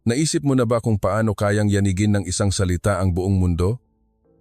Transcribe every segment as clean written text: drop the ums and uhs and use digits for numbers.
Naisip mo na ba kung paano kayang yanigin ng isang salita ang buong mundo?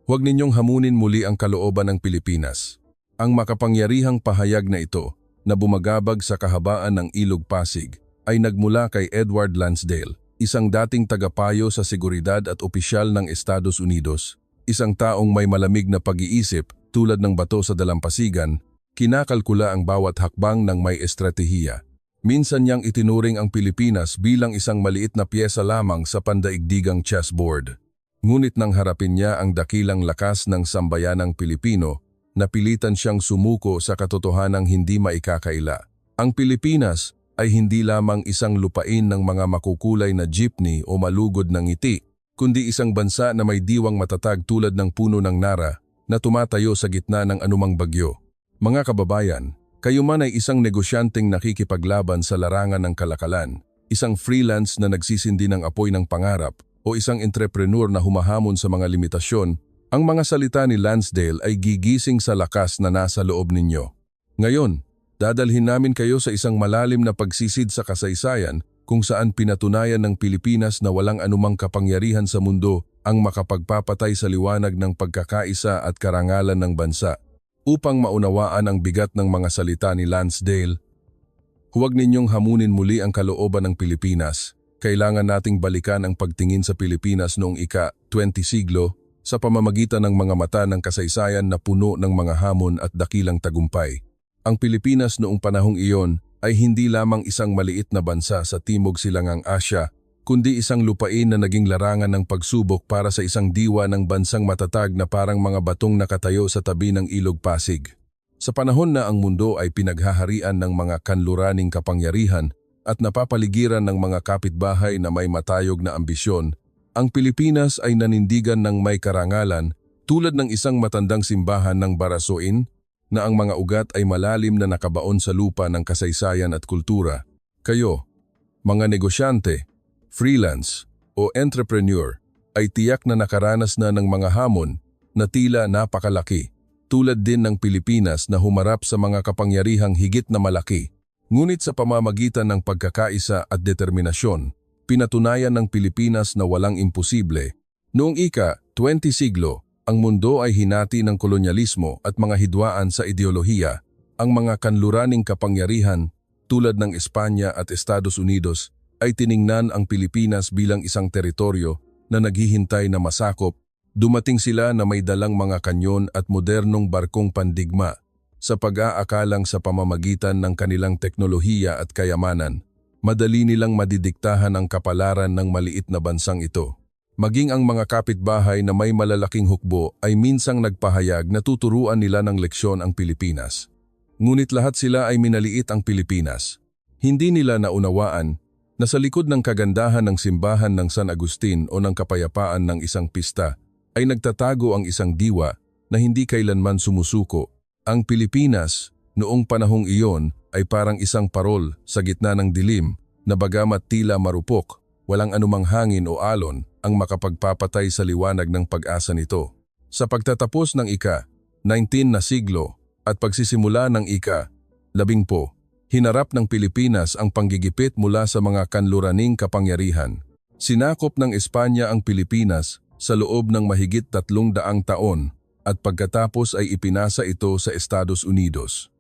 Huwag ninyong hamunin muli ang kalooban ng Pilipinas. Ang makapangyarihang pahayag na ito, na bumagabag sa kahabaan ng Ilog Pasig, ay nagmula kay Edward Lansdale, isang dating tagapayo sa seguridad at opisyal ng Estados Unidos. Isang taong may malamig na pag-iisip tulad ng bato sa dalampasigan, kinakalkula ang bawat hakbang ng may estratehiya. Minsan niyang itinuring ang Pilipinas bilang isang maliit na piyesa lamang sa pandaigdigang chessboard. Ngunit nang harapin niya ang dakilang lakas ng sambayanang Pilipino, napilitan siyang sumuko sa katotohanang hindi maikakaila. Ang Pilipinas ay hindi lamang isang lupain ng mga makukulay na jeepney o malugod ng ngiti, kundi isang bansa na may diwang matatag tulad ng puno ng Nara na tumatayo sa gitna ng anumang bagyo. Mga kababayan, kayo man ay isang negosyanteng nakikipaglaban sa larangan ng kalakalan, isang freelance na nagsisindi ng apoy ng pangarap, o isang entrepreneur na humahamon sa mga limitasyon, ang mga salita ni Lansdale ay gigising sa lakas na nasa loob ninyo. Ngayon, dadalhin namin kayo sa isang malalim na pagsisid sa kasaysayan kung saan pinatunayan ng Pilipinas na walang anumang kapangyarihan sa mundo ang makapagpapatay sa liwanag ng pagkakaisa at karangalan ng bansa. Upang maunawaan ang bigat ng mga salita ni Lansdale, huwag ninyong hamunin muli ang kalooban ng Pilipinas. Kailangan nating balikan ang pagtingin sa Pilipinas noong ika-20 siglo sa pamamagitan ng mga mata ng kasaysayan na puno ng mga hamon at dakilang tagumpay. Ang Pilipinas noong panahong iyon ay hindi lamang isang maliit na bansa sa Timog Silangang Asya, kundi isang lupain na naging larangan ng pagsubok para sa isang diwa ng bansang matatag na parang mga batong nakatayo sa tabi ng Ilog Pasig. Sa panahon na ang mundo ay pinaghaharian ng mga kanluraning kapangyarihan at napapaligiran ng mga kapitbahay na may matayog na ambisyon, ang Pilipinas ay nanindigan ng may karangalan tulad ng isang matandang simbahan ng Barasoin na ang mga ugat ay malalim na nakabaon sa lupa ng kasaysayan at kultura. Kayo, mga negosyante, freelance o entrepreneur, ay tiyak na nakaranas na ng mga hamon na tila napakalaki, tulad din ng Pilipinas na humarap sa mga kapangyarihang higit na malaki. Ngunit sa pamamagitan ng pagkakaisa at determinasyon, pinatunayan ng Pilipinas na walang imposible. Noong ika-20 siglo, ang mundo ay hinati ng kolonyalismo at mga hidwaan sa ideolohiya. Ang mga kanluraning kapangyarihan tulad ng Espanya at Estados Unidos ay tiningnan ang Pilipinas bilang isang teritoryo na naghihintay na masakop. Dumating sila na may dalang mga kanyon at modernong barkong pandigma sa pag-aakalang sa pamamagitan ng kanilang teknolohiya at kayamanan. Madali nilang madidiktahan ang kapalaran ng maliit na bansang ito. Maging ang mga kapitbahay na may malalaking hukbo ay minsang nagpahayag na tuturuan nila ng leksyon ang Pilipinas. Ngunit lahat sila ay minaliit ang Pilipinas. Hindi nila naunawaan na sa likod ng kagandahan ng simbahan ng San Agustin o ng kapayapaan ng isang pista ay nagtatago ang isang diwa na hindi kailanman sumusuko. Ang Pilipinas noong panahong iyon ay parang isang parol sa gitna ng dilim na bagamat tila marupok, walang anumang hangin o alon ang makapagpapatay sa liwanag ng pag-asa nito. Sa pagtatapos ng ika-19 na siglo at pagsisimula ng ika-10, hinarap ng Pilipinas ang panggigipit mula sa mga kanluraning kapangyarihan. Sinakop ng Espanya ang Pilipinas sa loob ng mahigit 300 taon at pagkatapos ay ipinasa ito sa Estados Unidos.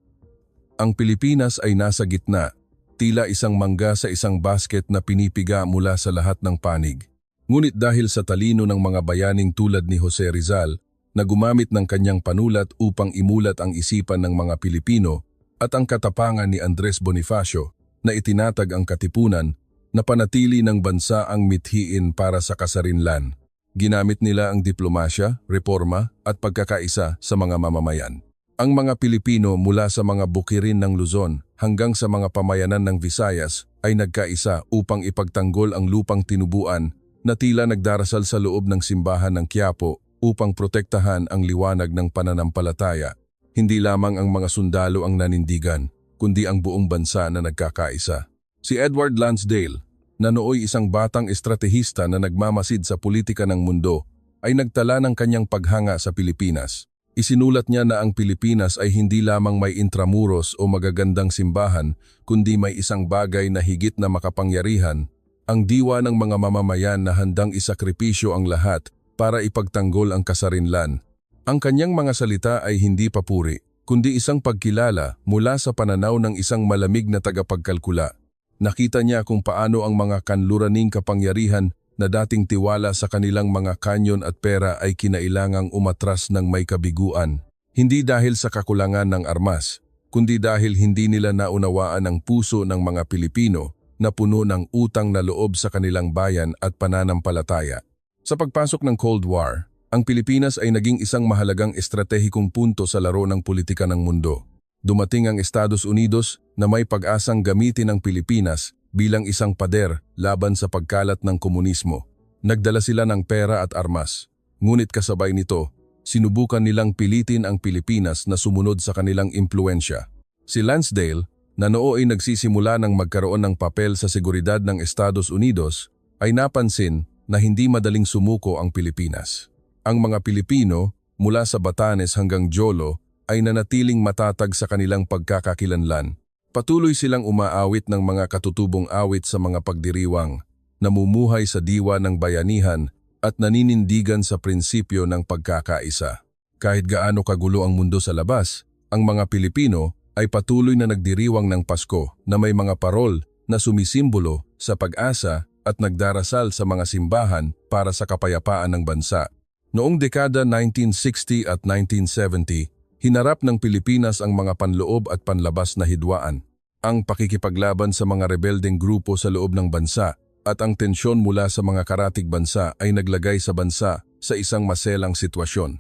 Ang Pilipinas ay nasa gitna, tila isang mangga sa isang basket na pinipiga mula sa lahat ng panig. Ngunit dahil sa talino ng mga bayaning tulad ni Jose Rizal na gumamit ng kanyang panulat upang imulat ang isipan ng mga Pilipino, at ang katapangan ni Andres Bonifacio na itinatag ang katipunan na panatili ng bansa ang mithiin para sa kasarinlan. Ginamit nila ang diplomasya, reforma at pagkakaisa sa mga mamamayan. Ang mga Pilipino mula sa mga bukirin ng Luzon hanggang sa mga pamayanan ng Visayas ay nagkaisa upang ipagtanggol ang lupang tinubuan na tila nagdarasal sa loob ng simbahan ng Quiapo upang protektahan ang liwanag ng pananampalataya. Hindi lamang ang mga sundalo ang nanindigan, kundi ang buong bansa na nagkakaisa. Si Edward Lansdale, na nooy isang batang estratehista na nagmamasid sa politika ng mundo, ay nagtala ng kanyang paghanga sa Pilipinas. Isinulat niya na ang Pilipinas ay hindi lamang may intramuros o magagandang simbahan, kundi may isang bagay na higit na makapangyarihan, ang diwa ng mga mamamayan na handang isakripisyo ang lahat para ipagtanggol ang kasarinlan. Ang kanyang mga salita ay hindi papuri, kundi isang pagkilala mula sa pananaw ng isang malamig na tagapagkalkula. Nakita niya kung paano ang mga kanluraning kapangyarihan na dating tiwala sa kanilang mga kanyon at pera ay kinailangang umatras ng may kabiguan. Hindi dahil sa kakulangan ng armas, kundi dahil hindi nila naunawaan ang puso ng mga Pilipino na puno ng utang na loob sa kanilang bayan at pananampalataya. Sa pagpasok ng Cold War, ang Pilipinas ay naging isang mahalagang estratehikong punto sa laro ng politika ng mundo. Dumating ang Estados Unidos na may pag-asang gamitin ang Pilipinas bilang isang pader laban sa pagkalat ng komunismo. Nagdala sila ng pera at armas. Ngunit kasabay nito, sinubukan nilang pilitin ang Pilipinas na sumunod sa kanilang impluensya. Si Lansdale, na nooy nagsisimula ng magkaroon ng papel sa seguridad ng Estados Unidos, ay napansin na hindi madaling sumuko ang Pilipinas. Ang mga Pilipino, mula sa Batanes hanggang Jolo, ay nanatiling matatag sa kanilang pagkakakilanlan. Patuloy silang umaawit ng mga katutubong awit sa mga pagdiriwang, namumuhay sa diwa ng bayanihan at naninindigan sa prinsipyo ng pagkakaisa. Kahit gaano kagulo ang mundo sa labas, ang mga Pilipino ay patuloy na nagdiriwang ng Pasko na may mga parol na sumisimbolo sa pag-asa at nagdarasal sa mga simbahan para sa kapayapaan ng bansa. Noong dekada 1960 at 1970, hinarap ng Pilipinas ang mga panloob at panlabas na hidwaan, ang pakikipaglaban sa mga rebeldeng grupo sa loob ng bansa at ang tensyon mula sa mga karatig bansa ay naglagay sa bansa sa isang maselang sitwasyon.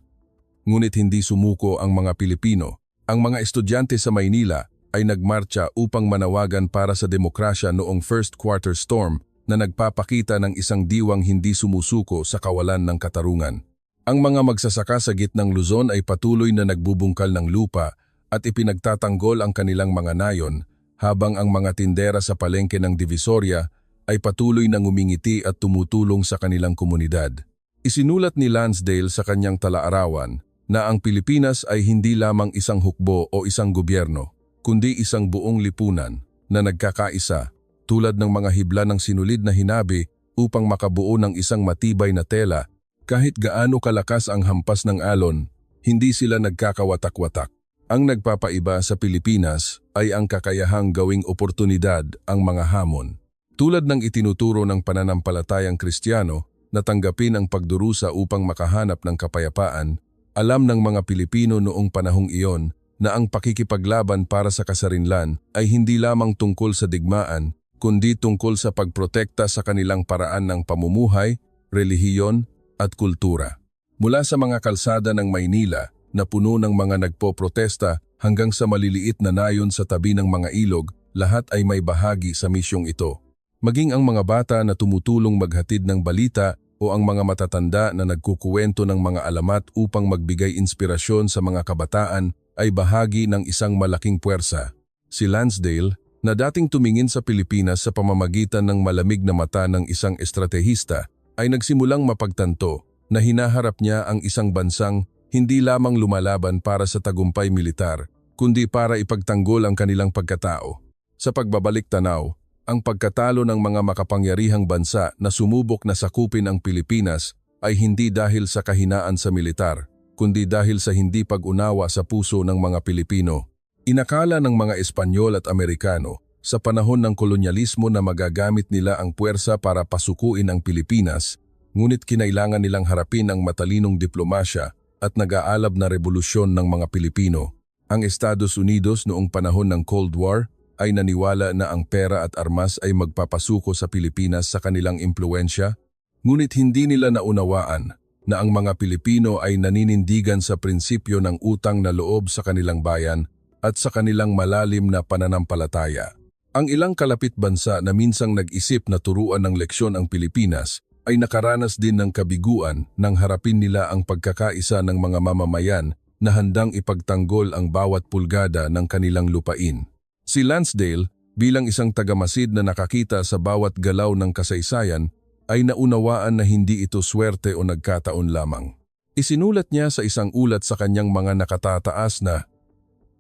Ngunit hindi sumuko ang mga Pilipino. Ang mga estudyante sa Maynila ay nagmarcha upang manawagan para sa demokrasya noong first quarter storm na nagpapakita ng isang diwang hindi sumusuko sa kawalan ng katarungan. Ang mga magsasaka sa gitnang Luzon ay patuloy na nagbubungkal ng lupa at ipinagtatanggol ang kanilang mga nayon, habang ang mga tindera sa palengke ng Divisoria ay patuloy na ngumingiti at tumutulong sa kanilang komunidad. Isinulat ni Lansdale sa kanyang talaarawan na ang Pilipinas ay hindi lamang isang hukbo o isang gobyerno, kundi isang buong lipunan na nagkakaisa, tulad ng mga hibla ng sinulid na hinabi upang makabuo ng isang matibay na tela. Kahit gaano kalakas ang hampas ng alon, hindi sila nagkakawatak-watak. Ang nagpapaiba sa Pilipinas ay ang kakayahang gawing oportunidad ang mga hamon. Tulad ng itinuturo ng pananampalatayang Kristiyano na tanggapin ang pagdurusa upang makahanap ng kapayapaan, alam ng mga Pilipino noong panahong iyon na ang pakikipaglaban para sa kasarinlan ay hindi lamang tungkol sa digmaan, kundi tungkol sa pagprotekta sa kanilang paraan ng pamumuhay, relihiyon, at kultura. Mula sa mga kalsada ng Maynila na puno ng mga nagpoprotesta hanggang sa maliliit na nayon sa tabi ng mga ilog, lahat ay may bahagi sa misyong ito. Maging ang mga bata na tumutulong maghatid ng balita o ang mga matatanda na nagkukuwento ng mga alamat upang magbigay inspirasyon sa mga kabataan ay bahagi ng isang malaking puwersa. Si Lansdale, na dating tumingin sa Pilipinas sa pamamagitan ng malamig na mata ng isang estratehista, ay nagsimulang mapagtanto na hinaharap niya ang isang bansang hindi lamang lumalaban para sa tagumpay militar, kundi para ipagtanggol ang kanilang pagkatao. Sa pagbabalik tanaw, ang pagkatalo ng mga makapangyarihang bansa na sumubok na sakupin ang Pilipinas ay hindi dahil sa kahinaan sa militar, kundi dahil sa hindi pag-unawa sa puso ng mga Pilipino. Inakala ng mga Espanyol at Amerikano sa panahon ng kolonyalismo na magagamit nila ang puwersa para pasukuin ang Pilipinas, ngunit kinailangan nilang harapin ang matalinong diplomasya at nag-aalab na revolusyon ng mga Pilipino. Ang Estados Unidos noong panahon ng Cold War ay naniwala na ang pera at armas ay magpapasuko sa Pilipinas sa kanilang impluensya, ngunit hindi nila naunawaan na ang mga Pilipino ay naninindigan sa prinsipyo ng utang na loob sa kanilang bayan at sa kanilang malalim na pananampalataya. Ang ilang kalapit bansa na minsang nag-isip na turuan ng leksyon ang Pilipinas ay nakaranas din ng kabiguan nang harapin nila ang pagkakaisa ng mga mamamayan na handang ipagtanggol ang bawat pulgada ng kanilang lupain. Si Lansdale, bilang isang tagamasid na nakakita sa bawat galaw ng kasaysayan, ay naunawaan na hindi ito swerte o nagkataon lamang. Isinulat niya sa isang ulat sa kanyang mga nakatataas na,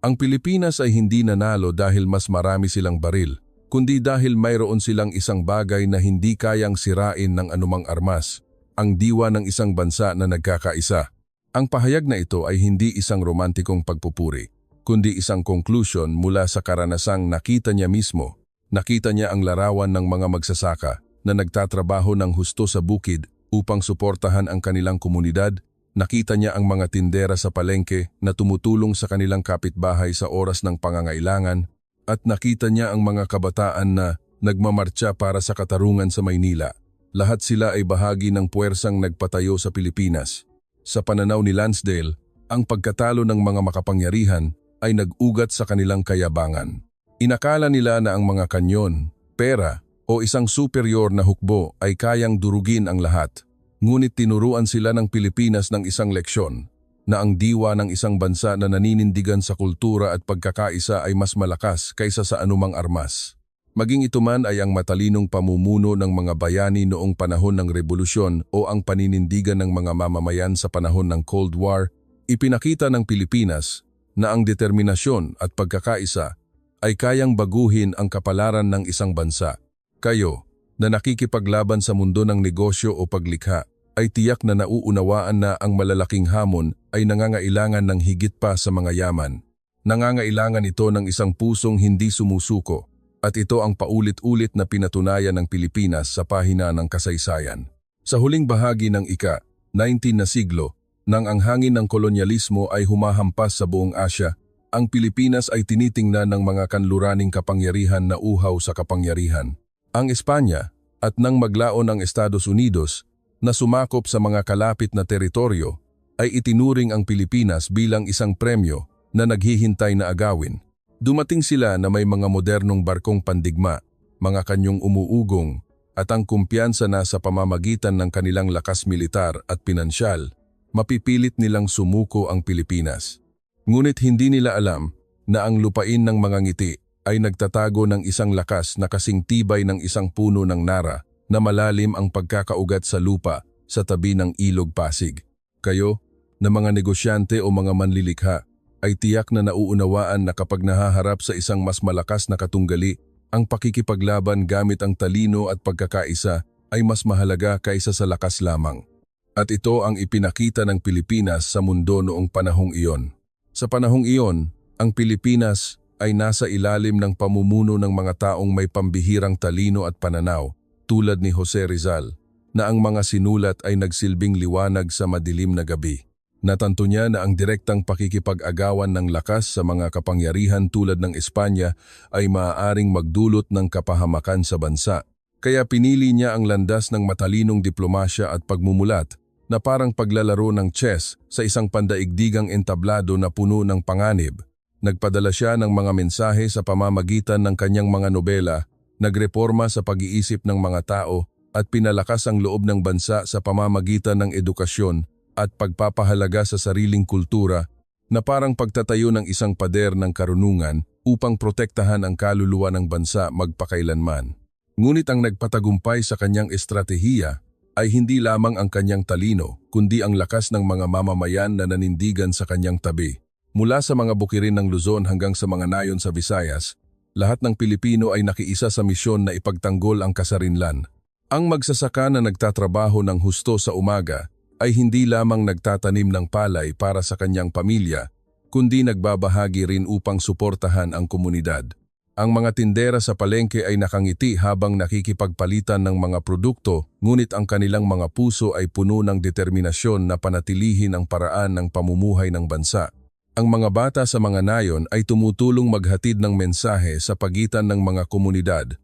"Ang Pilipinas ay hindi nanalo dahil mas marami silang baril, kundi dahil mayroon silang isang bagay na hindi kayang sirain ng anumang armas, ang diwa ng isang bansa na nagkakaisa. Ang pahayag na ito ay hindi isang romantikong pagpupuri, kundi isang conclusion mula sa karanasang nakita niya mismo. Nakita niya ang larawan ng mga magsasaka na nagtatrabaho ng husto sa bukid upang suportahan ang kanilang komunidad. Nakita niya ang mga tindera sa palengke na tumutulong sa kanilang kapitbahay sa oras ng pangangailangan. At nakita niya ang mga kabataan na nagmamartsa para sa katarungan sa Maynila. Lahat sila ay bahagi ng puwersang nagpatayo sa Pilipinas. Sa pananaw ni Lansdale, ang pagkatalo ng mga makapangyarihan ay nag-ugat sa kanilang kayabangan. Inakala nila na ang mga kanyon, pera o isang superior na hukbo ay kayang durugin ang lahat. Ngunit tinuruan sila ng Pilipinas ng isang leksyon na ang diwa ng isang bansa na naninindigan sa kultura at pagkakaisa ay mas malakas kaysa sa anumang armas. Maging ito man ay ang matalinong pamumuno ng mga bayani noong panahon ng revolusyon o ang paninindigan ng mga mamamayan sa panahon ng Cold War, ipinakita ng Pilipinas na ang determinasyon at pagkakaisa ay kayang baguhin ang kapalaran ng isang bansa. Kayo, na nakikipaglaban sa mundo ng negosyo o paglikha, ay tiyak na nauunawaan na ang malalaking hamon ay nangangailangan ng higit pa sa mga yaman. Nangangailangan ito ng isang pusong hindi sumusuko, at ito ang paulit-ulit na pinatunayan ng Pilipinas sa pahina ng kasaysayan. Sa huling bahagi ng ika-19 na siglo, nang ang hangin ng kolonyalismo ay humahampas sa buong Asya, ang Pilipinas ay tinitingnan ng mga kanluraning kapangyarihan na uhaw sa kapangyarihan. Ang Espanya at nang maglaon ang Estados Unidos na sumakop sa mga kalapit na teritoryo ay itinuring ang Pilipinas bilang isang premyo na naghihintay na agawin. Dumating sila na may mga modernong barkong pandigma, mga kanyong umuugong at ang kumpiyansa na sa pamamagitan ng kanilang lakas militar at pinansyal, mapipilit nilang sumuko ang Pilipinas. Ngunit hindi nila alam na ang lupain ng mga ngiti ay nagtatago ng isang lakas na kasing tibay ng isang puno ng nara na malalim ang pagkakaugat sa lupa sa tabi ng ilog Pasig. Kayo, na mga negosyante o mga manlilikha, ay tiyak na nauunawaan na kapag nahaharap sa isang mas malakas na katunggali, ang pakikipaglaban gamit ang talino at pagkakaisa ay mas mahalaga kaysa sa lakas lamang. At ito ang ipinakita ng Pilipinas sa mundo noong panahong iyon. Sa panahong iyon, ang Pilipinas ay nasa ilalim ng pamumuno ng mga taong may pambihirang talino at pananaw, tulad ni Jose Rizal, na ang mga sinulat ay nagsilbing liwanag sa madilim na gabi. Natanto niya na ang direktang pakikipag-agawan ng lakas sa mga kapangyarihan tulad ng Espanya ay maaaring magdulot ng kapahamakan sa bansa. Kaya pinili niya ang landas ng matalinong diplomasya at pagmumulat na parang paglalaro ng chess sa isang pandaigdigang entablado na puno ng panganib. Nagpadala siya ng mga mensahe sa pamamagitan ng kanyang mga nobela, nagreporma sa pag-iisip ng mga tao at pinalakas ang loob ng bansa sa pamamagitan ng edukasyon at pagpapahalaga sa sariling kultura na parang pagtatayo ng isang pader ng karunungan upang protektahan ang kaluluwa ng bansa magpakailanman. Ngunit ang nagpatagumpay sa kanyang estratehiya ay hindi lamang ang kanyang talino, kundi ang lakas ng mga mamamayan na nanindigan sa kanyang tabi. Mula sa mga bukirin ng Luzon hanggang sa mga nayon sa Visayas, lahat ng Pilipino ay nakiisa sa misyon na ipagtanggol ang kasarinlan. Ang magsasaka na nagtatrabaho ng husto sa umaga ay hindi lamang nagtatanim ng palay para sa kanyang pamilya, kundi nagbabahagi rin upang suportahan ang komunidad. Ang mga tindera sa palengke ay nakangiti habang nakikipagpalitan ng mga produkto, ngunit ang kanilang mga puso ay puno ng determinasyon na panatilihin ang paraan ng pamumuhay ng bansa. Ang mga bata sa mga nayon ay tumutulong maghatid ng mensahe sa pagitan ng mga komunidad,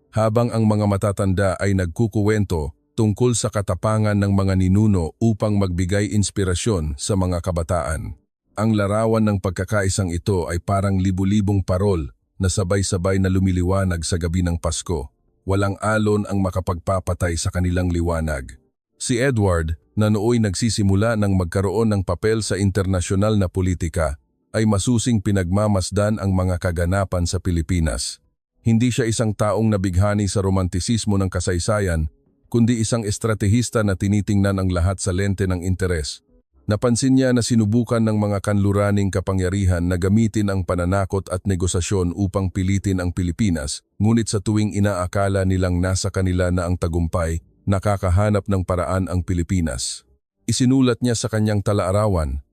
habang ang mga matatanda ay nagkukuwento tungkol sa katapangan ng mga ninuno upang magbigay inspirasyon sa mga kabataan. Ang larawan ng pagkakaisang ito ay parang libu-libong parol na sabay-sabay na lumiliwanag sa gabi ng Pasko. Walang alon ang makapagpapatay sa kanilang liwanag. Si Edward, na nooy nagsisimula ng magkaroon ng papel sa internasyonal na politika, ay masusing pinagmamasdan ang mga kaganapan sa Pilipinas. Hindi siya isang taong nabighani sa romantisismo ng kasaysayan, kundi isang estratehista na tinitingnan ang lahat sa lente ng interes. Napansin niya na sinubukan ng mga kanluraning kapangyarihan na gamitin ang pananakot at negosasyon upang pilitin ang Pilipinas, ngunit sa tuwing inaakala nilang nasa kanila na ang tagumpay, nakakahanap ng paraan ang Pilipinas. Isinulat niya sa kanyang talaarawan,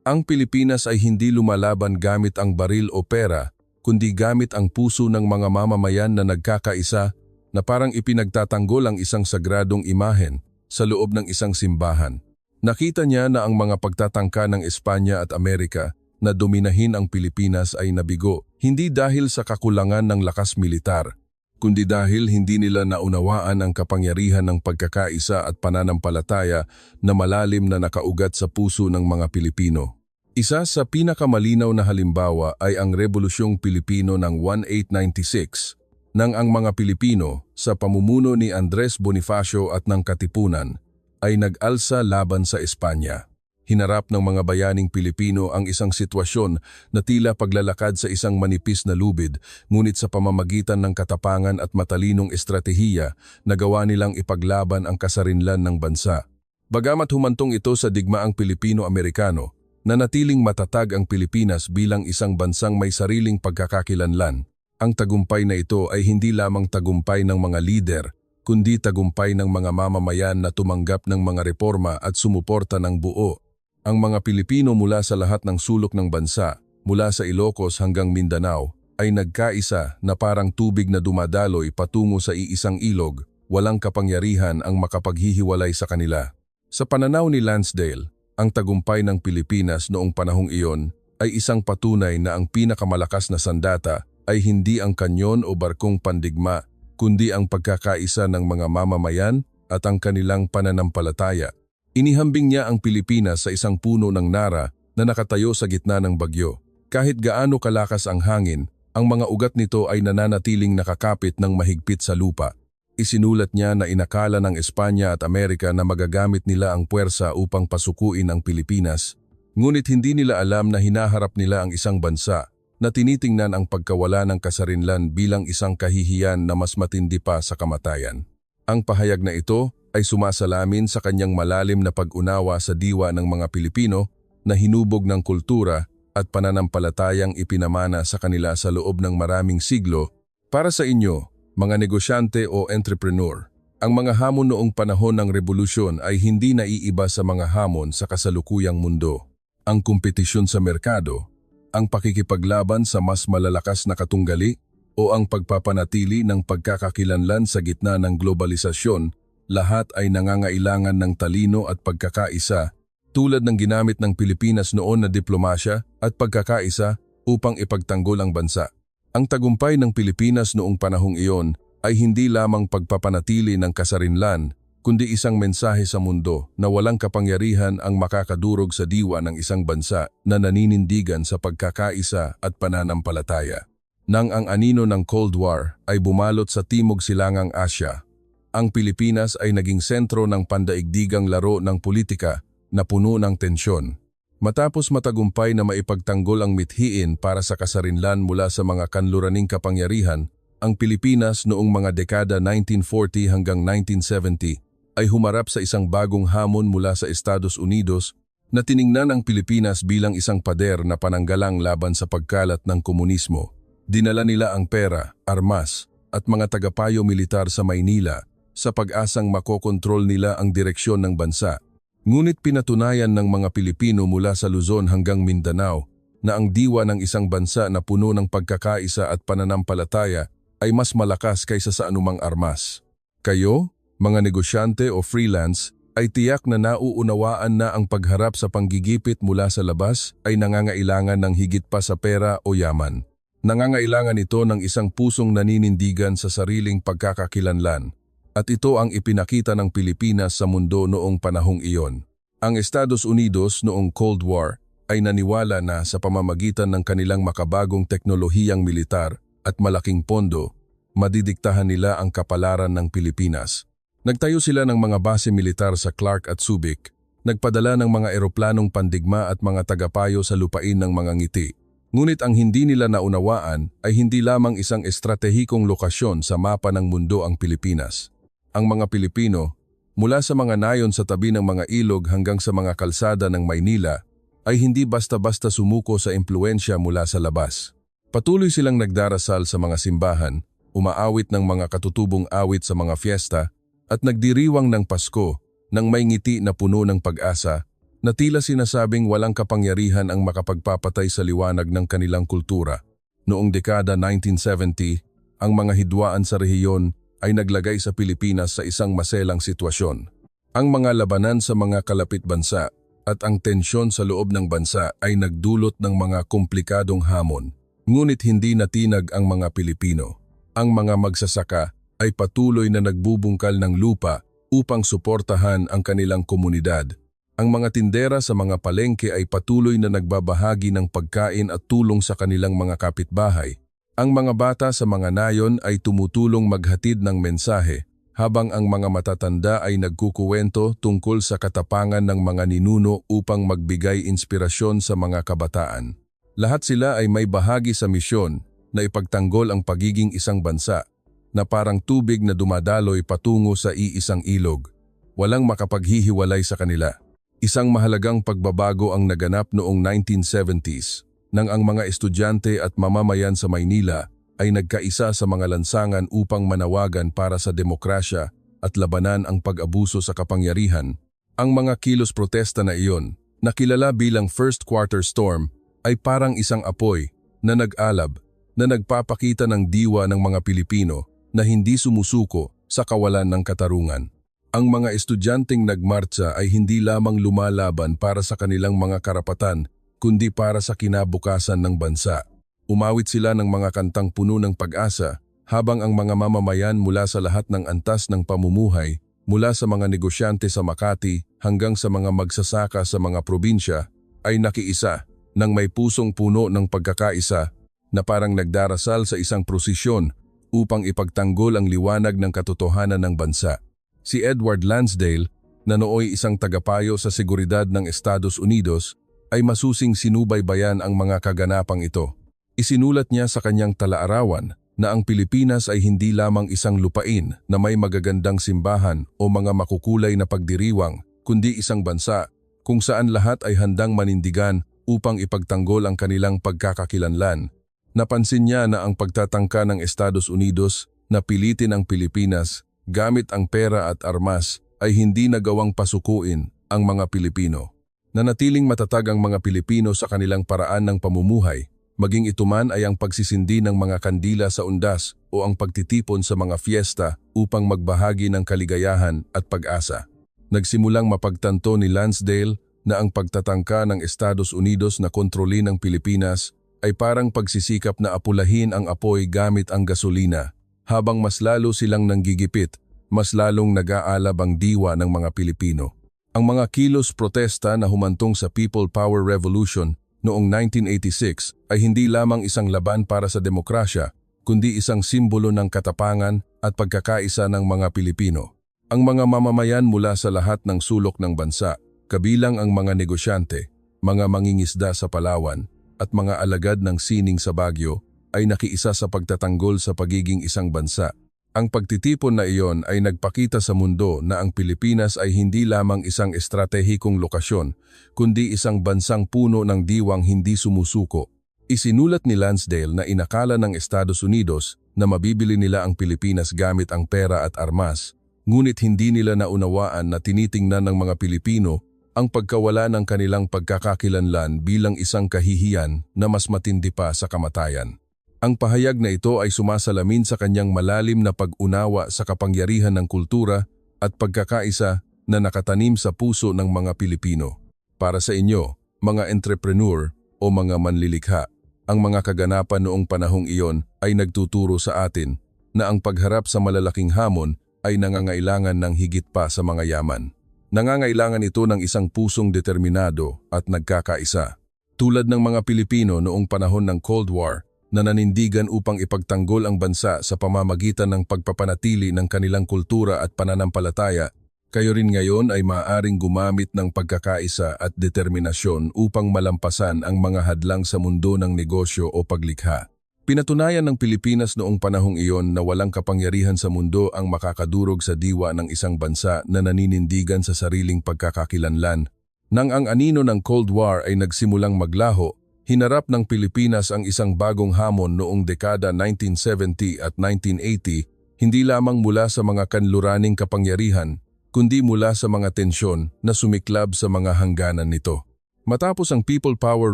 "Ang Pilipinas ay hindi lumalaban gamit ang baril o pera, kundi gamit ang puso ng mga mamamayan na nagkakaisa na parang ipinagtatanggol ang isang sagradong imahen sa loob ng isang simbahan." Nakita niya na ang mga pagtatangka ng Espanya at Amerika na dominahin ang Pilipinas ay nabigo, hindi dahil sa kakulangan ng lakas militar, kundi dahil hindi nila naunawaan ang kapangyarihan ng pagkakaisa at pananampalataya na malalim na nakaugat sa puso ng mga Pilipino. Isa sa pinakamalinaw na halimbawa ay ang Rebolusyong Pilipino ng 1896, nang ang mga Pilipino sa pamumuno ni Andres Bonifacio at ng Katipunan ay nag-alsa laban sa Espanya. Hinarap ng mga bayaning Pilipino ang isang sitwasyon na tila paglalakad sa isang manipis na lubid, ngunit sa pamamagitan ng katapangan at matalinong estratehiya, nagawa nilang ipaglaban ang kasarinlan ng bansa. Bagamat humantong ito sa digmaang Pilipino-Amerikano, nanatiling matatag ang Pilipinas bilang isang bansang may sariling pagkakakilanlan. Ang tagumpay na ito ay hindi lamang tagumpay ng mga lider, kundi tagumpay ng mga mamamayan na tumanggap ng mga reforma at sumuporta ng buo. Ang mga Pilipino mula sa lahat ng sulok ng bansa, mula sa Ilocos hanggang Mindanao, ay nagkaisa na parang tubig na dumadaloy patungo sa iisang ilog, walang kapangyarihan ang makapaghihiwalay sa kanila. Sa pananaw ni Lansdale, ang tagumpay ng Pilipinas noong panahong iyon ay isang patunay na ang pinakamalakas na sandata ay hindi ang kanyon o barkong pandigma, kundi ang pagkakaisa ng mga mamamayan at ang kanilang pananampalataya. Inihambing niya ang Pilipinas sa isang puno ng nara na nakatayo sa gitna ng bagyo. Kahit gaano kalakas ang hangin, ang mga ugat nito ay nananatiling nakakapit ng mahigpit sa lupa. Isinulat niya na inakala ng Espanya at Amerika na magagamit nila ang puwersa upang pasukuin ang Pilipinas. Ngunit hindi nila alam na hinaharap nila ang isang bansa na tinitingnan ang pagkawala ng kasarinlan bilang isang kahihiyan na mas matindi pa sa kamatayan. Ang pahayag na ito ay sumasalamin sa kanyang malalim na pag-unawa sa diwa ng mga Pilipino na hinubog ng kultura at pananampalatayang ipinamana sa kanila sa loob ng maraming siglo. Para sa inyo, mga negosyante o entrepreneur, ang mga hamon noong panahon ng revolusyon ay hindi naiiba sa mga hamon sa kasalukuyang mundo. Ang kompetisyon sa merkado, ang pakikipaglaban sa mas malalakas na katunggali o ang pagpapanatili ng pagkakakilanlan sa gitna ng globalisasyon, lahat ay nangangailangan ng talino at pagkakaisa, tulad ng ginamit ng Pilipinas noon na diplomasya at pagkakaisa upang ipagtanggol ang bansa. Ang tagumpay ng Pilipinas noong panahong iyon ay hindi lamang pagpapanatili ng kasarinlan, kundi isang mensahe sa mundo na walang kapangyarihan ang makakadurog sa diwa ng isang bansa na naninindigan sa pagkakaisa at pananampalataya. Nang ang anino ng Cold War ay bumalot sa Timog Silangang Asya, ang Pilipinas ay naging sentro ng pandaigdigang laro ng politika na puno ng tensyon. Matapos matagumpay na maipagtanggol ang mithiin para sa kasarinlan mula sa mga kanluraning kapangyarihan, ang Pilipinas noong mga dekada 1940 hanggang 1970 ay humarap sa isang bagong hamon mula sa Estados Unidos na tiningnan ang Pilipinas bilang isang pader na pananggalang laban sa pagkalat ng komunismo. Dinala nila ang pera, armas, at mga tagapayo militar sa Maynila sa pag-asang makokontrol nila ang direksyon ng bansa. Ngunit pinatunayan ng mga Pilipino mula sa Luzon hanggang Mindanao na ang diwa ng isang bansa na puno ng pagkakaisa at pananampalataya ay mas malakas kaysa sa anumang armas. Kayo, mga negosyante o freelance, ay tiyak na nauunawaan na ang pagharap sa panggigipit mula sa labas ay nangangailangan ng higit pa sa pera o yaman. Nangangailangan ito ng isang pusong naninindigan sa sariling pagkakakilanlan, at ito ang ipinakita ng Pilipinas sa mundo noong panahong iyon. Ang Estados Unidos noong Cold War ay naniwala na sa pamamagitan ng kanilang makabagong teknolohiyang militar at malaking pondo, madidiktahan nila ang kapalaran ng Pilipinas. Nagtayo sila ng mga base militar sa Clark at Subic, nagpadala ng mga eroplanong pandigma at mga tagapayo sa lupain ng mga ngiti. Ngunit ang hindi nila naunawaan ay hindi lamang isang estratehikong lokasyon sa mapa ng mundo ang Pilipinas. Ang mga Pilipino, mula sa mga nayon sa tabi ng mga ilog hanggang sa mga kalsada ng Maynila, ay hindi basta-basta sumuko sa impluensya mula sa labas. Patuloy silang nagdarasal sa mga simbahan, umaawit ng mga katutubong awit sa mga fiesta, at nagdiriwang ng Pasko nang may ngiti na puno ng pag-asa, na tila sinasabing walang kapangyarihan ang makapagpapatay sa liwanag ng kanilang kultura. Noong dekada 1970, ang mga hidwaan sa rehiyon ay naglagay sa Pilipinas sa isang maselang sitwasyon. Ang mga labanan sa mga kalapit bansa at ang tensyon sa loob ng bansa ay nagdulot ng mga komplikadong hamon. Ngunit hindi natinag ang mga Pilipino. Ang mga magsasaka ay patuloy na nagbubungkal ng lupa upang suportahan ang kanilang komunidad. Ang mga tindera sa mga palengke ay patuloy na nagbabahagi ng pagkain at tulong sa kanilang mga kapitbahay. Ang mga bata sa mga nayon ay tumutulong maghatid ng mensahe, habang ang mga matatanda ay nagkukuwento tungkol sa katapangan ng mga ninuno upang magbigay inspirasyon sa mga kabataan. Lahat sila ay may bahagi sa misyon na ipagtanggol ang pagiging isang bansa, na parang tubig na dumadaloy patungo sa iisang ilog. Walang makapaghihiwalay sa kanila. Isang mahalagang pagbabago ang naganap noong 1970s, nang ang mga estudyante at mamamayan sa Maynila ay nagkaisa sa mga lansangan upang manawagan para sa demokrasya at labanan ang pag-abuso sa kapangyarihan. Ang mga kilos protesta na iyon, na kilala bilang First Quarter Storm, ay parang isang apoy na nag-alab, na nagpapakita ng diwa ng mga Pilipino na hindi sumusuko sa kawalan ng katarungan. Ang mga estudyanteng nagmartsa ay hindi lamang lumalaban para sa kanilang mga karapatan, kundi para sa kinabukasan ng bansa. Umawit sila ng mga kantang puno ng pag-asa, habang ang mga mamamayan mula sa lahat ng antas ng pamumuhay, mula sa mga negosyante sa Makati hanggang sa mga magsasaka sa mga probinsya, ay nakiisa nang may pusong puno ng pagkakaisa, na parang nagdarasal sa isang prosesyon upang ipagtanggol ang liwanag ng katotohanan ng bansa. Si Edward Lansdale, na nooy isang tagapayo sa seguridad ng Estados Unidos, ay masusing sinubaybayan ang mga kaganapang ito. Isinulat niya sa kanyang talaarawan na ang Pilipinas ay hindi lamang isang lupain na may magagandang simbahan o mga makukulay na pagdiriwang, kundi isang bansa kung saan lahat ay handang manindigan upang ipagtanggol ang kanilang pagkakakilanlan. Napansin niya na ang pagtatangka ng Estados Unidos na pilitin ang Pilipinas gamit ang pera at armas ay hindi nagawang pasukuin ang mga Pilipino. Nanatiling matatag ang mga Pilipino sa kanilang paraan ng pamumuhay, maging ito man ay ang pagsisindi ng mga kandila sa undas o ang pagtitipon sa mga fiesta upang magbahagi ng kaligayahan at pag-asa. Nagsimulang mapagtanto ni Lansdale na ang pagtatangka ng Estados Unidos na kontrolin ang Pilipinas ay parang pagsisikap na apulahin ang apoy gamit ang gasolina. Habang mas lalo silang nanggigipit, mas lalong nag-aalab ang diwa ng mga Pilipino. Ang mga kilos protesta na humantong sa People Power Revolution noong 1986 ay hindi lamang isang laban para sa demokrasya, kundi isang simbolo ng katapangan at pagkakaisa ng mga Pilipino. Ang mga mamamayan mula sa lahat ng sulok ng bansa, kabilang ang mga negosyante, mga mangingisda sa Palawan, at mga alagad ng sining sa Baguio, ay nakiisa sa pagtatanggol sa pagiging isang bansa. Ang pagtitipon na iyon ay nagpakita sa mundo na ang Pilipinas ay hindi lamang isang estratehikong lokasyon, kundi isang bansang puno ng diwang hindi sumusuko. Isinulat ni Lansdale na inakala ng Estados Unidos na mabibili nila ang Pilipinas gamit ang pera at armas, ngunit hindi nila naunawaan na tinitingnan ng mga Pilipino ang pagkawala ng kanilang pagkakakilanlan bilang isang kahihiyan na mas matindi pa sa kamatayan. Ang pahayag na ito ay sumasalamin sa kanyang malalim na pag-unawa sa kapangyarihan ng kultura at pagkakaisa na nakatanim sa puso ng mga Pilipino. Para sa inyo, mga entrepreneur o mga manlilikha, ang mga kaganapan noong panahong iyon ay nagtuturo sa atin na ang pagharap sa malalaking hamon ay nangangailangan ng higit pa sa mga yaman. Nangangailangan ito ng isang pusong determinado at nagkakaisa. Tulad ng mga Pilipino noong panahon ng Cold War, na nanindigan upang ipagtanggol ang bansa sa pamamagitan ng pagpapanatili ng kanilang kultura at pananampalataya, kayo rin ngayon ay maaaring gumamit ng pagkakaisa at determinasyon upang malampasan ang mga hadlang sa mundo ng negosyo o paglikha. Pinatunayan ng Pilipinas noong panahong iyon na walang kapangyarihan sa mundo ang makakadurog sa diwa ng isang bansa na naninindigan sa sariling pagkakakilanlan. Nang ang anino ng Cold War ay nagsimulang maglaho, hinarap ng Pilipinas ang isang bagong hamon noong dekada 1970 at 1980, hindi lamang mula sa mga kanluraning kapangyarihan, kundi mula sa mga tensyon na sumiklab sa mga hangganan nito. Matapos ang People Power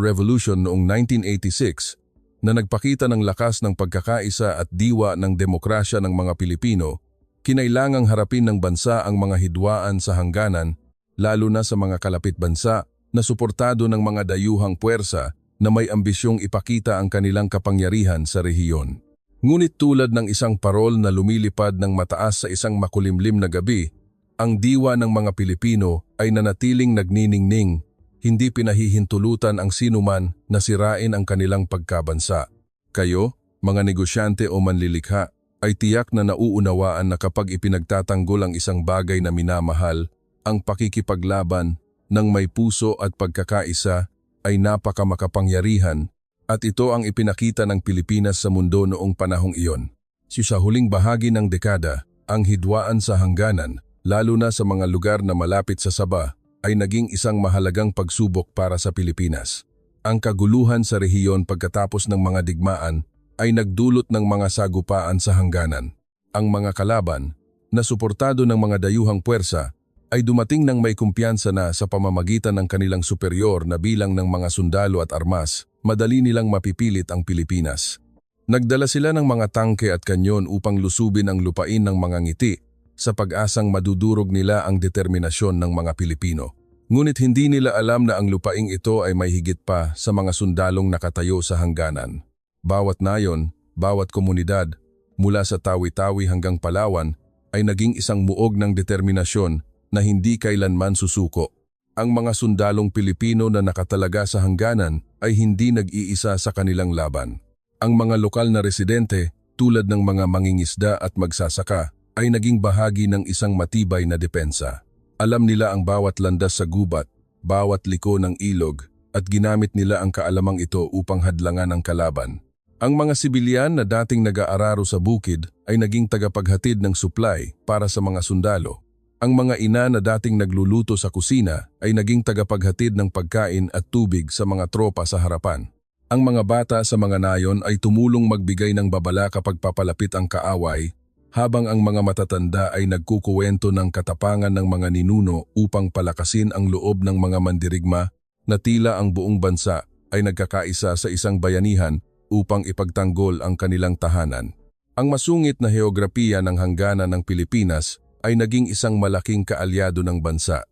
Revolution noong 1986, na nagpakita ng lakas ng pagkakaisa at diwa ng demokrasya ng mga Pilipino, kinailangang harapin ng bansa ang mga hidwaan sa hangganan, lalo na sa mga kalapit bansa na suportado ng mga dayuhang puwersa na may ambisyong ipakita ang kanilang kapangyarihan sa rehiyon. Ngunit tulad ng isang parol na lumilipad ng mataas sa isang makulimlim na gabi, ang diwa ng mga Pilipino ay nanatiling nagniningning, hindi pinahihintulutan ang sinuman na sirain ang kanilang pagkabansa. Kayo, mga negosyante o manlilikha, ay tiyak na nauunawaan na kapag ipinagtatanggol ang isang bagay na minamahal, ang pakikipaglaban ng may puso at pagkakaisa ay napakamakapangyarihan, at ito ang ipinakita ng Pilipinas sa mundo noong panahong iyon. Sa huling bahagi ng dekada, ang hidwaan sa hangganan, lalo na sa mga lugar na malapit sa Sabah, ay naging isang mahalagang pagsubok para sa Pilipinas. Ang kaguluhan sa rehiyon pagkatapos ng mga digmaan ay nagdulot ng mga sagupaan sa hangganan. Ang mga kalaban, na suportado ng mga dayuhang puwersa, ay dumating ng may kumpiyansa na sa pamamagitan ng kanilang superior na bilang ng mga sundalo at armas, madali nilang mapipilit ang Pilipinas. Nagdala sila ng mga tangke at kanyon upang lusubin ang lupain ng mga ngiti, sa pag-asang madudurog nila ang determinasyon ng mga Pilipino. Ngunit hindi nila alam na ang lupaing ito ay may higit pa sa mga sundalong nakatayo sa hangganan. Bawat nayon, bawat komunidad, mula sa Tawi-Tawi hanggang Palawan, ay naging isang muog ng determinasyon na hindi kailanman susuko. Ang mga sundalong Pilipino na nakatalaga sa hangganan ay hindi nag-iisa sa kanilang laban. Ang mga lokal na residente, tulad ng mga mangingisda at magsasaka, ay naging bahagi ng isang matibay na depensa. Alam nila ang bawat landas sa gubat, bawat liko ng ilog, at ginamit nila ang kaalamang ito upang hadlangan ang kalaban. Ang mga sibilyan na dating nag-aararo sa bukid ay naging tagapaghatid ng supply para sa mga sundalo. Ang mga ina na dating nagluluto sa kusina ay naging tagapaghatid ng pagkain at tubig sa mga tropa sa harapan. Ang mga bata sa mga nayon ay tumulong magbigay ng babala kapag papalapit ang kaaway, habang ang mga matatanda ay nagkukuwento ng katapangan ng mga ninuno upang palakasin ang loob ng mga mandirigma na tila ang buong bansa ay nagkakaisa sa isang bayanihan upang ipagtanggol ang kanilang tahanan. Ang masungit na heograpiya ng hangganan ng Pilipinas ay naging isang malaking kaalyado ng bansa.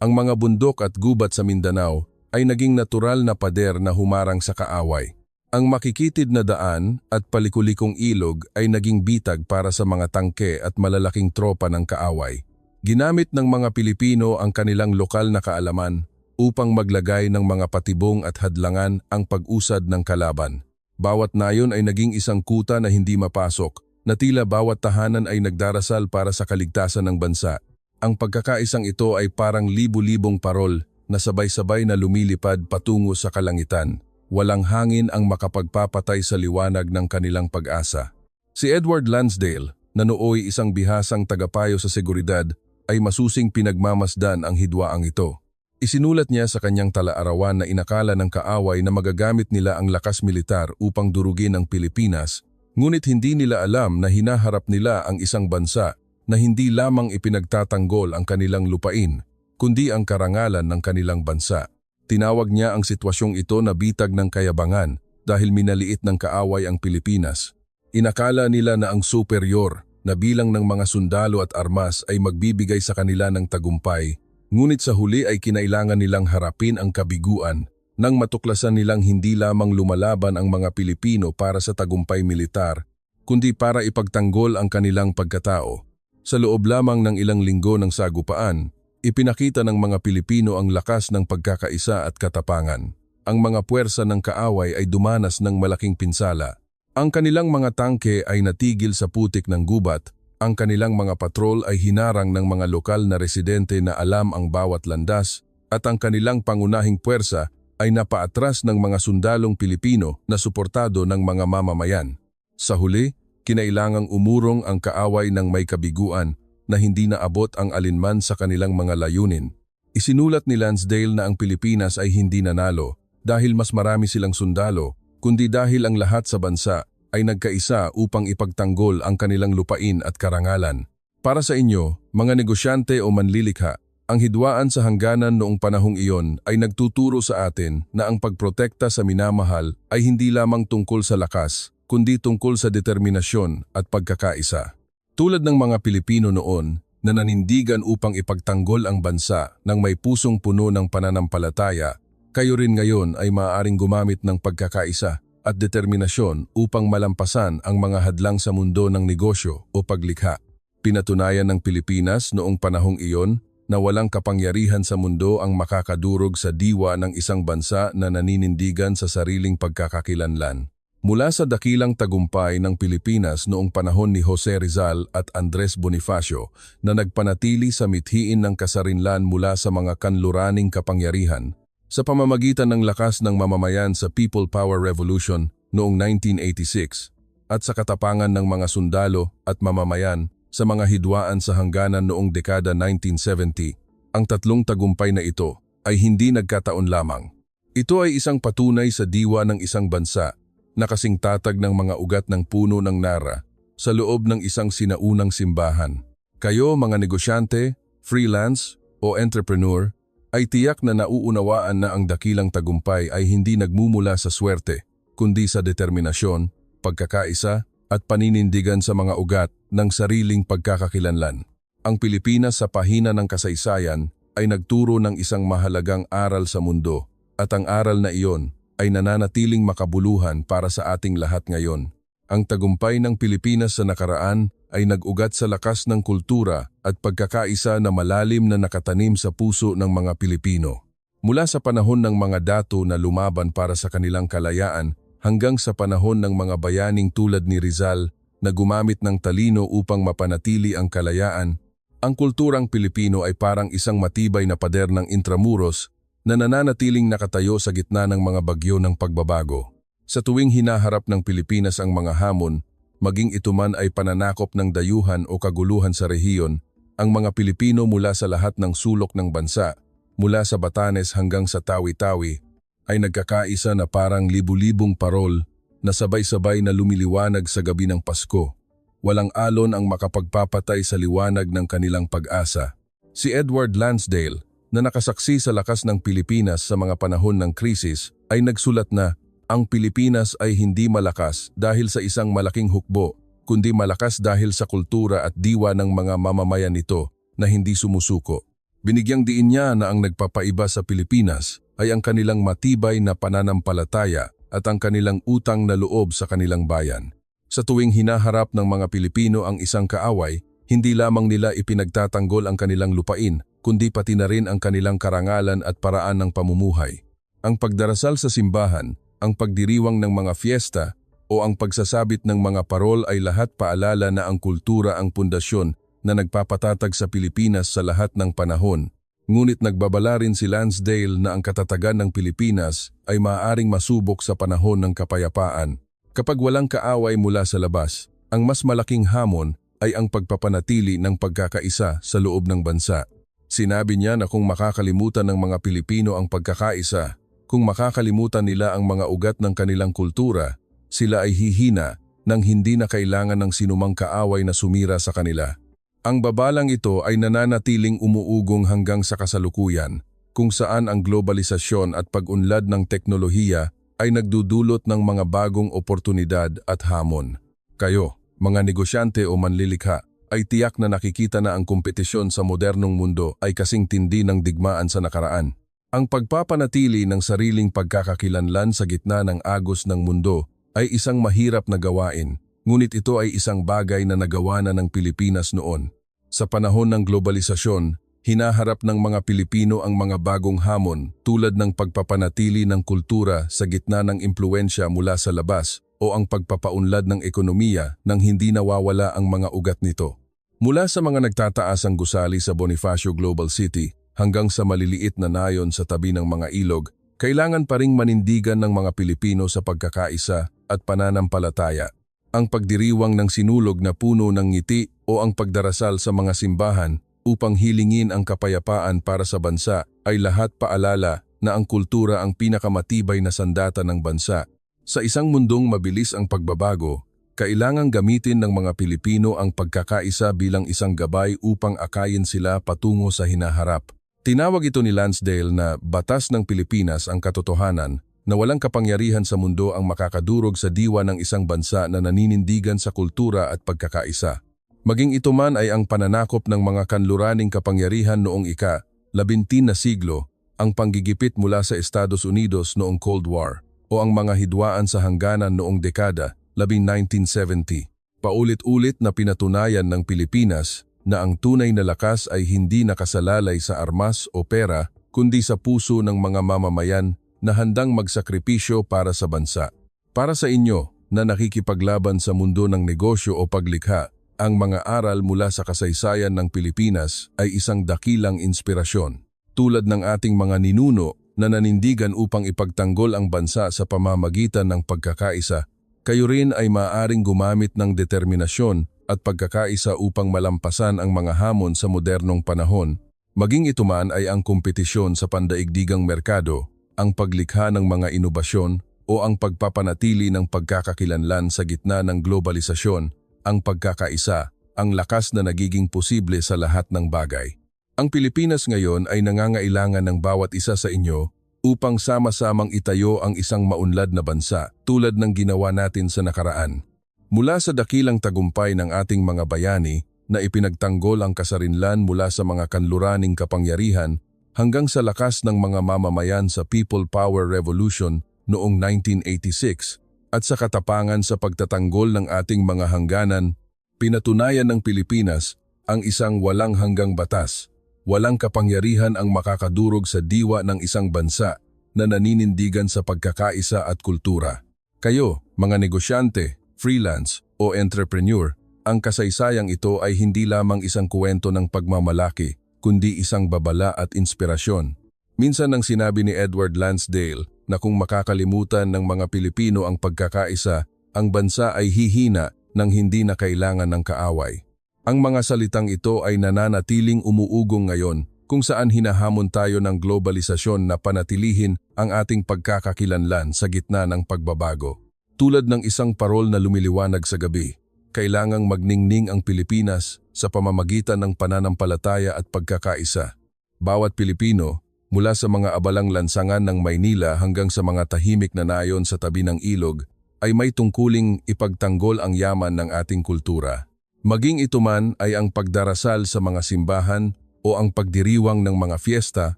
Ang mga bundok at gubat sa Mindanao ay naging natural na pader na humarang sa kaaway. Ang makikitid na daan at palikulikong ilog ay naging bitag para sa mga tangke at malalaking tropa ng kaaway. Ginamit ng mga Pilipino ang kanilang lokal na kaalaman upang maglagay ng mga patibong at hadlangan ang pag-usad ng kalaban. Bawat nayon ay naging isang kuta na hindi mapasok, na tila bawat tahanan ay nagdarasal para sa kaligtasan ng bansa. Ang pagkakaisang ito ay parang libu-libong parol na sabay-sabay na lumilipad patungo sa kalangitan. Walang hangin ang makapagpapatay sa liwanag ng kanilang pag-asa. Si Edward Lansdale, na nooy isang bihasang tagapayo sa seguridad, ay masusing pinagmamasdan ang hidwaang ito. Isinulat niya sa kanyang talaarawan na inakala ng kaaway na magagamit nila ang lakas militar upang durugin ang Pilipinas, ngunit hindi nila alam na hinaharap nila ang isang bansa na hindi lamang ipinagtatanggol ang kanilang lupain, kundi ang karangalan ng kanilang bansa. Tinawag niya ang sitwasyong ito na bitag ng kayabangan dahil minaliit ng kaaway ang Pilipinas. Inakala nila na ang superior na bilang ng mga sundalo at armas ay magbibigay sa kanila ng tagumpay, ngunit sa huli ay kinailangan nilang harapin ang kabiguan nang matuklasan nilang hindi lamang lumalaban ang mga Pilipino para sa tagumpay militar, kundi para ipagtanggol ang kanilang pagkatao. Sa loob lamang ng ilang linggo ng sagupaan, ipinakita ng mga Pilipino ang lakas ng pagkakaisa at katapangan. Ang mga puwersa ng kaaway ay dumanas ng malaking pinsala. Ang kanilang mga tangke ay natigil sa putik ng gubat, ang kanilang mga patrol ay hinarang ng mga lokal na residente na alam ang bawat landas, at ang kanilang pangunahing puwersa ay napaatras ng mga sundalong Pilipino na suportado ng mga mamamayan. Sa huli, kinailangang umurong ang kaaway ng may kabiguan na hindi naabot ang alinman sa kanilang mga layunin. Isinulat ni Lansdale na ang Pilipinas ay hindi nanalo dahil mas marami silang sundalo, kundi dahil ang lahat sa bansa ay nagkaisa upang ipagtanggol ang kanilang lupain at karangalan. Para sa inyo, mga negosyante o manlilikha, ang hidwaan sa hangganan noong panahong iyon ay nagtuturo sa atin na ang pagprotekta sa minamahal ay hindi lamang tungkol sa lakas, kundi tungkol sa determinasyon at pagkakaisa. Tulad ng mga Pilipino noon na nanindigan upang ipagtanggol ang bansa ng may pusong puno ng pananampalataya, kayo rin ngayon ay maaaring gumamit ng pagkakaisa at determinasyon upang malampasan ang mga hadlang sa mundo ng negosyo o paglikha. Pinatunayan ng Pilipinas noong panahong iyon na walang kapangyarihan sa mundo ang makakadurog sa diwa ng isang bansa na naninindigan sa sariling pagkakakilanlan. Mula sa dakilang tagumpay ng Pilipinas noong panahon ni Jose Rizal at Andres Bonifacio na nagpanatili sa mithiin ng kasarinlan mula sa mga kanluraning kapangyarihan, sa pamamagitan ng lakas ng mamamayan sa People Power Revolution noong 1986 at sa katapangan ng mga sundalo at mamamayan sa mga hidwaan sa hangganan noong dekada 1970, ang tatlong tagumpay na ito ay hindi nagkataon lamang. Ito ay isang patunay sa diwa ng isang bansa na kasing tatag ng mga ugat ng puno ng Nara sa loob ng isang sinaunang simbahan. Kayo mga negosyante, freelance o entrepreneur ay tiyak na nauunawaan na ang dakilang tagumpay ay hindi nagmumula sa swerte, kundi sa determinasyon, pagkakaisa at paninindigan sa mga ugat ng sariling pagkakakilanlan. Ang Pilipinas sa pahina ng kasaysayan ay nagturo ng isang mahalagang aral sa mundo at ang aral na iyon ay nananatiling makabuluhan para sa ating lahat ngayon. Ang tagumpay ng Pilipinas sa nakaraan ay nag-ugat sa lakas ng kultura at pagkakaisa na malalim na nakatanim sa puso ng mga Pilipino. Mula sa panahon ng mga dato na lumaban para sa kanilang kalayaan hanggang sa panahon ng mga bayaning tulad ni Rizal na gumamit ng talino upang mapanatili ang kalayaan, ang kulturang Pilipino ay parang isang matibay na pader ng intramuros na nananatiling nakatayo sa gitna ng mga bagyo ng pagbabago. Sa tuwing hinaharap ng Pilipinas ang mga hamon, maging ito man ay pananakop ng dayuhan o kaguluhan sa rehiyon, ang mga Pilipino mula sa lahat ng sulok ng bansa, mula sa Batanes hanggang sa Tawi-Tawi, ay nagkakaisa na parang libu-libong parol na sabay-sabay na lumiliwanag sa gabi ng Pasko. Walang alon ang makapagpapatay sa liwanag ng kanilang pag-asa. Si Edward Lansdale, na nakasaksi sa lakas ng Pilipinas sa mga panahon ng krisis, ay nagsulat na, ang Pilipinas ay hindi malakas dahil sa isang malaking hukbo, kundi malakas dahil sa kultura at diwa ng mga mamamayan nito na hindi sumusuko. Binigyang diin niya na ang nagpapaiba sa Pilipinas ay ang kanilang matibay na pananampalataya at ang kanilang utang na loob sa kanilang bayan. Sa tuwing hinaharap ng mga Pilipino ang isang kaaway, hindi lamang nila ipinagtatanggol ang kanilang lupain, kundi pati na rin ang kanilang karangalan at paraan ng pamumuhay. Ang pagdarasal sa simbahan, ang pagdiriwang ng mga fiesta, o ang pagsasabit ng mga parol ay lahat paalala na ang kultura ang pundasyon na nagpapatatag sa Pilipinas sa lahat ng panahon. Ngunit nagbabala rin si Lansdale na ang katatagan ng Pilipinas ay maaaring masubok sa panahon ng kapayapaan. Kapag walang kaaway mula sa labas, ang mas malaking hamon ay ang pagpapanatili ng pagkakaisa sa loob ng bansa. Sinabi niya na kung makakalimutan ng mga Pilipino ang pagkakaisa, kung makakalimutan nila ang mga ugat ng kanilang kultura, sila ay hihina nang hindi na kailangan ng sinumang kaaway na sumira sa kanila. Ang babalang ito ay nananatiling umuugong hanggang sa kasalukuyan, kung saan ang globalisasyon at pag-unlad ng teknolohiya ay nagdudulot ng mga bagong oportunidad at hamon. Kayo, mga negosyante o manlilikha, ay tiyak na nakikita na ang kompetisyon sa modernong mundo ay kasing tindi ng digmaan sa nakaraan. Ang pagpapanatili ng sariling pagkakakilanlan sa gitna ng agos ng mundo ay isang mahirap na gawain, ngunit ito ay isang bagay na nagawa na ng Pilipinas noon. Sa panahon ng globalisasyon, hinaharap ng mga Pilipino ang mga bagong hamon tulad ng pagpapanatili ng kultura sa gitna ng impluensya mula sa labas o ang pagpapaunlad ng ekonomiya nang hindi nawawala ang mga ugat nito. Mula sa mga nagtataasang gusali sa Bonifacio Global City hanggang sa maliliit na nayon sa tabi ng mga ilog, Kailangan pa ring manindigan ng mga Pilipino sa pagkakaisa at pananampalataya. Ang pagdiriwang ng sinulog na puno ng ngiti o ang pagdarasal sa mga simbahan upang hilingin ang kapayapaan para sa bansa ay lahat paalala na ang kultura ang pinakamatibay na sandata ng bansa. Sa isang mundong mabilis ang pagbabago, kailangang gamitin ng mga Pilipino ang pagkakaisa bilang isang gabay upang akayin sila patungo sa hinaharap. Tinawag ito ni Lansdale na batas ng Pilipinas ang katotohanan na walang kapangyarihan sa mundo ang makakadurog sa diwa ng isang bansa na naninindigan sa kultura at pagkakaisa. Maging ito man ay ang pananakop ng mga kanluraning kapangyarihan noong ika-19 na siglo, ang panggigipit mula sa Estados Unidos noong Cold War, o ang mga hidwaan sa hangganan noong dekada 1970. Paulit-ulit na pinatunayan ng Pilipinas na ang tunay na lakas ay hindi nakasalalay sa armas o pera kundi sa puso ng mga mamamayan na handang magsakripisyo para sa bansa. Para sa inyo na nakikipaglaban sa mundo ng negosyo o paglikha, ang mga aral mula sa kasaysayan ng Pilipinas ay isang dakilang inspirasyon. Tulad ng ating mga ninuno na nanindigan upang ipagtanggol ang bansa sa pamamagitan ng pagkakaisa, kayo rin ay maaaring gumamit ng determinasyon at pagkakaisa upang malampasan ang mga hamon sa modernong panahon, maging ito man ay ang kompetisyon sa pandaigdigang merkado, ang paglikha ng mga inobasyon o ang pagpapanatili ng pagkakakilanlan sa gitna ng globalisasyon, ang pagkakaisa, ang lakas na nagiging posible sa lahat ng bagay. Ang Pilipinas ngayon ay nangangailangan ng bawat isa sa inyo upang sama-samang itayo ang isang maunlad na bansa tulad ng ginawa natin sa nakaraan. Mula sa dakilang tagumpay ng ating mga bayani na ipinagtanggol ang kasarinlan mula sa mga kanluraning kapangyarihan hanggang sa lakas ng mga mamamayan sa People Power Revolution noong 1986 at sa katapangan sa pagtatanggol ng ating mga hangganan, pinatunayan ng Pilipinas ang isang walang hanggang batas. Walang kapangyarihan ang makakadurog sa diwa ng isang bansa na naninindigan sa pagkakaisa at kultura. Kayo, mga negosyante, freelance o entrepreneur, ang kasaysayang ito ay hindi lamang isang kwento ng pagmamalaki, kundi isang babala at inspirasyon. Minsan nang sinabi ni Edward Lansdale na kung makakalimutan ng mga Pilipino ang pagkakaisa, ang bansa ay hihina nang hindi na kailangan ng kaaway. Ang mga salitang ito ay nananatiling umuugong ngayon kung saan hinahamon tayo ng globalisasyon na panatilihin ang ating pagkakakilanlan sa gitna ng pagbabago. Tulad ng isang parol na lumiliwanag sa gabi, kailangang magningning ang Pilipinas sa pamamagitan ng pananampalataya at pagkakaisa. Bawat Pilipino, mula sa mga abalang lansangan ng Maynila hanggang sa mga tahimik na nayon sa tabi ng ilog, ay may tungkuling ipagtanggol ang yaman ng ating kultura. Maging ito man ay ang pagdarasal sa mga simbahan o ang pagdiriwang ng mga fiesta,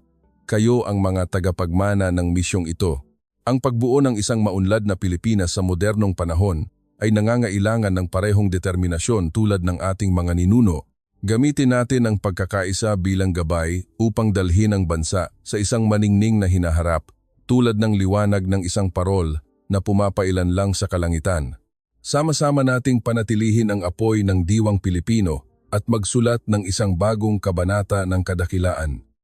kayo ang mga tagapagmana ng misyong ito. Ang pagbuo ng isang maunlad na Pilipinas sa modernong panahon ay nangangailangan ng parehong determinasyon tulad ng ating mga ninuno. Gamitin natin ang pagkakaisa bilang gabay upang dalhin ang bansa sa isang maningning na hinaharap tulad ng liwanag ng isang parol na pumapailan lang sa kalangitan. Sama-sama nating panatilihin ang apoy ng diwang Pilipino at magsulat ng isang bagong kabanata ng kadakilaan.